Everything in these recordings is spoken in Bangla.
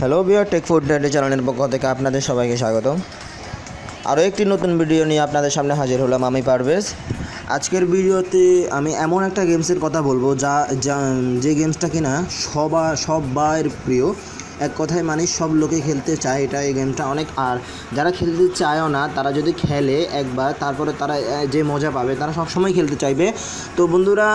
হ্যালো বিয়ার টেক ফুড ডেলি চ্যানেলের পক্ষ থেকে আপনাদের সবাইকে স্বাগত। আরও একটি নতুন ভিডিও নিয়ে আপনাদের সামনে হাজির হলাম আমি পারভেজ। আজকের ভিডিওতে আমি এমন একটা গেমসের কথা বলবো যে গেমসটা কিনা সবার প্রিয়, এক কথায় মানে সব লোকে খেলতে চায়। এই গেমটা অনেক, আর যারা খেলতে চায়ও না তারা যদি খেলে একবার তারপরে তারা যে মজা পাবে তারা সবসময় খেলতে চাইবে। তো বন্ধুরা,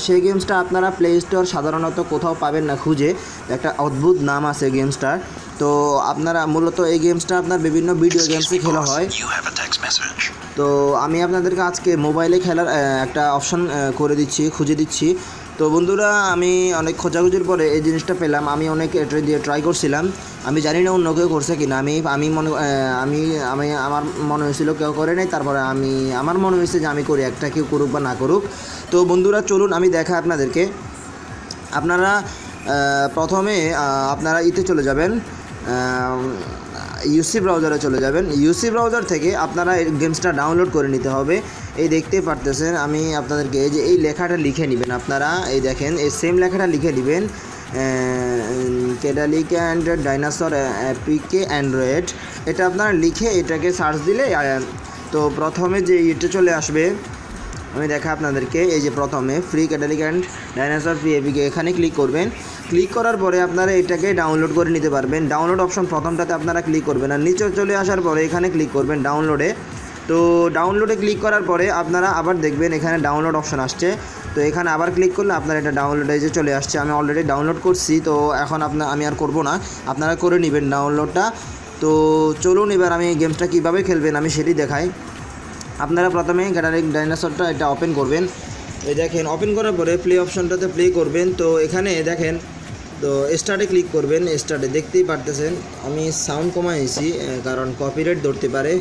সেই গেমসটা আপনারা প্লে স্টোর সাধারণত কোথাও পাবেন না খুঁজে, একটা অদ্ভুত নাম আছে গেমসটার। তো আপনারা মূলত এই গেমসটা আপনার বিভিন্ন ভিডিও গেমসে খেলা হয়। তো আমি আপনাদেরকে আজকে মোবাইলে খেলার একটা অপশন করে দিচ্ছি, খুঁজে দিচ্ছি। তো বন্ধুরা, আমি অনেক খোঁজাখুঁজির পরে এই জিনিসটা পেলাম। আমি অনেক এটা দিয়ে ট্রাই করছিলাম, আমি জানি না অন্য কেউ করছে কিনা। আমার মনে হয়েছিল কেউ করে নাই, তারপরে আমার মনে হয়েছে যে আমি করি, একটা কেউ করুক বা না করুক। তো বন্ধুরা চলুন আমি দেখাই আপনাদেরকে। আপনারা প্রথমে আপনারা ইতে চলে যাবেন, ইউসি ব্রাউজারে চলে যাবেন। ইউসি ব্রাউজার থেকে আপনারা এই গেমসটা ডাউনলোড করে নিতে হবে। এই দেখতেই পারতেছেন, আমি আপনাদেরকে এই লেখাটা লিখে নেবেন। আপনারা এই দেখেন, এই সেম লেখাটা লিখে নেবেন, কেডালিকা অ্যান্ড্রয়েড ডাইনোসর অ্যাপিকে অ্যান্ড্রয়েড। এটা আপনারা লিখে এটাকে সার্চ দিলে তো প্রথমে যে এটা চলে আসবে, আমি দেখা আপনাদেরকে। এই যে প্রথমে ফ্রি কেডালিকা অ্যান্ড ডাইনোসর ফ্রি এপিকে, এখানে ক্লিক করবেন। ক্লিক করার পরে আপনারা এটাকে ডাউনলোড করে নিতে পারবেন। ডাউনলোড অপশন প্রথমটাতে আপনারা ক্লিক করবেন, আর নিচে চলে আসার পরে এখানে ক্লিক করবেন ডাউনলোডে। তো ডাউনলোডে ক্লিক করার পরে আপনারা আবার দেখবেন এখানে ডাউনলোড অপশন আসছে। তো এখানে আবার ক্লিক করলে আপনারা এটা ডাউনলোডে যে চলে আসছে। আমি অলরেডি ডাউনলোড করছি, তো এখন আমি আর করব না, আপনারা করে নেবেন ডাউনলোডটা। তো চলুন এবার আমি গেমসটা কীভাবে খেলবেন আমি সেটি দেখাই। আপনারা প্রথমে কেডালিকা ডাইনোসরটা এটা ওপেন করবেন। এই দেখেন, ওপেন করার পরে প্লে অপশনটাতে প্লে করবেন। তো এখানে দেখেন, তো স্টার্টে ক্লিক করবেন। স্টার্টে দেখতেই পারতেছেন আমি সাউন্ড কমাইছি কারণ কপিরাইট ধরতে পারে।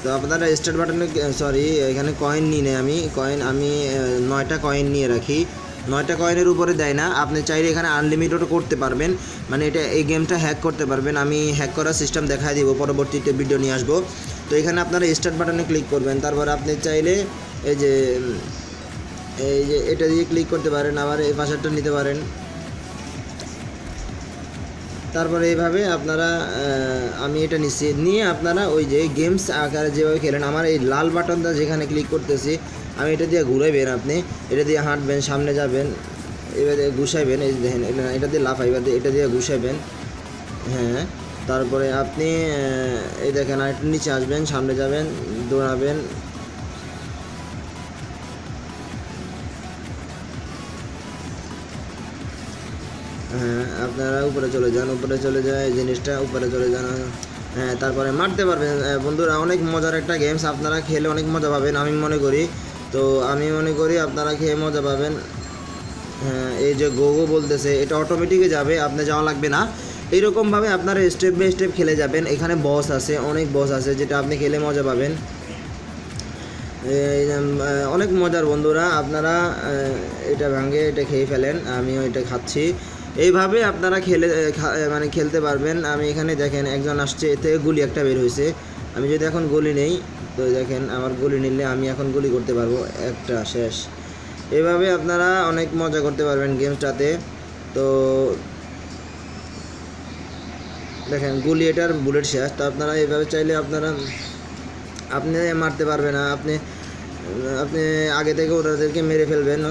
তো আপনারা স্টার্ট বাটনে এখানে কয়েন নিয়ে নেই, আমি 9টা কয়েন নিয়ে রাখি। 9টা কয়েনের উপরে দেয় না। আপনি চাইলে এখানে আনলিমিটেডও করতে পারবেন, মানে এই গেমটা হ্যাক করতে পারবেন। আমি হ্যাক করার সিস্টেম দেখাই দিব, পরবর্তীতে ভিডিও নিয়ে আসবো। তো এখানে আপনারা স্টার্ট বাটনে ক্লিক করবেন। তারপর আপনি চাইলে এই যে এটা দিয়ে ক্লিক করতে পারেন, আবার এই পাশেরটা নিতে পারেন। তারপরে এইভাবে আপনারা আমি এটা নিয়ে আপনারা ওই যে গেমস আকারে যেভাবে খেলেন, আমার এই লাল বাটনটা যেখানে ক্লিক করতেছি আমি এটা দিয়ে ঘুরাইবেন। আপনি এটা দিয়ে হাঁটবেন, সামনে যাবেন, এবার ঘুষাইবেন। এই দেখেন, এটা দিয়ে লাফাইবেন, এটা দিয়ে ঘুষাইবেন। হ্যাঁ, তারপরে আপনি এই দেখেন আরেকটু নিচে আসবেন, সামনে যাবেন, দৌড়াবেন। হ্যাঁ, আপনারা উপরে চলে যান, এই জিনিসটা উপরে চলে যান। হ্যাঁ, তারপরে মারতে পারবেন। বন্ধুরা, অনেক মজার একটা গেমস, আপনারা খেলে অনেক মজা পাবেন আমি মনে করি। তো আমি মনে করি আপনারা খেয়ে মজা পাবেন। হ্যাঁ, এই যে গো বলতেছে, এটা অটোমেটিকে যাবে, আপনি যাওয়া লাগবে না। এইরকমভাবে আপনারা স্টেপ বাই স্টেপ খেলে যাবেন। এখানে বস আছে, অনেক বস আছে, যেটা আপনি খেলে মজা পাবেন। অনেক মজার বন্ধুরা, আপনারা এটা ভাঙে এটা খেয়ে ফেলেন, আমিও এটা খাচ্ছি। এইভাবে আপনারা খেলতে পারবেন। আমি এখানে দেখেন একজন আসছে, এতে গুলি একটা বের হয়েছে। আমি যদি এখন গুলি নেই, তো দেখেন আমার গুলি নিলে আমি এখন গুলি করতে পারবো, একটা শেষ। এইভাবে আপনারা অনেক মজা করতে পারবেন গেমসটাতে। তো দেখেন গুলি, এটার বুলেট শেষ। তো আপনারা এইভাবে চাইলে আপনি মারতে পারবেন না, আপনি আগে থেকে ওদেরকে মেরে ফেলবেন।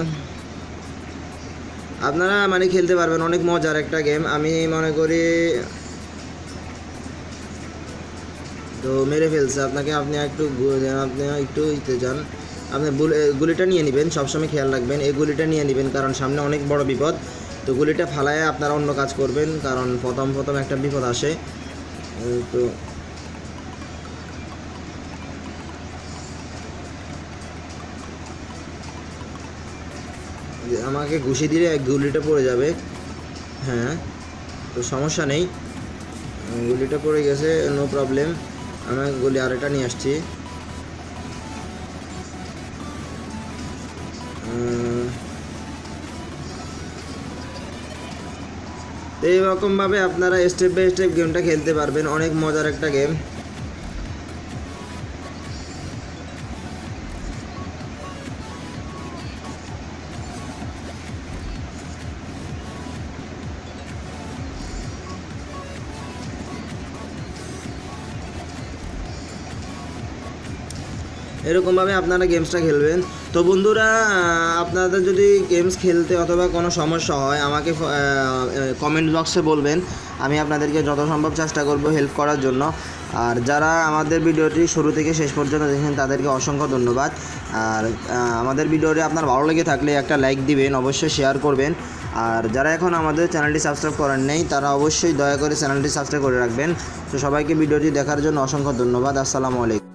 আপনারা খেলতে পারবেন, অনেক মজার একটা গেম আমি মনে করি। তো মেরে ফেলছে আপনাকে, আপনি একটু ইতে যান। আপনি গুলিটা নিয়ে নেবেন, সবসময় খেয়াল রাখবেন এই গুলিটা নিয়ে নেবেন, কারণ সামনে অনেক বড় বিপদ। তো গুলিটা ফালায় আপনারা অন্য কাজ করবেন, কারণ প্রথম একটা বিপদ আসে। তো আমাকে ঘুষি দিলে গুলিটা পড়ে যাবে। হ্যাঁ, তো সমস্যা নেই, গুলিটা পড়ে গেছে, নো প্রবলেম। আমি গুলি আরেকটা নিয়ে আসছি। এইরকমভাবে আপনারা স্টেপ বাই স্টেপ গেমটা খেলতে পারবেন, অনেক মজার একটা গেম। এরকমভাবে আপনারা গেমসটা খেলবেন। তো বন্ধুরা, আপনাদের যদি গেমস খেলতে অথবা কোনো সমস্যা হয় আমাকে কমেন্ট বক্সে বলবেন, আমি আপনাদেরকে যত সম্ভব চেষ্টা করব হেল্প করার জন্য। আর যারা আমাদের ভিডিওটি শুরু থেকে শেষ পর্যন্ত দেখেন তাদেরকে অসংখ্য ধন্যবাদ। আর আমাদের ভিডিওটি আপনার ভালো লেগে থাকলে একটা লাইক দিবেন, অবশ্যই শেয়ার করবেন। আর যারা এখন আমাদের চ্যানেলটি সাবস্ক্রাইব করেন নাই তারা অবশ্যই দয়া করে চ্যানেলটি সাবস্ক্রাইব করে রাখবেন। তো সবাইকে ভিডিওটি দেখার জন্য অসংখ্য ধন্যবাদ। আসসালামু আলাইকুম।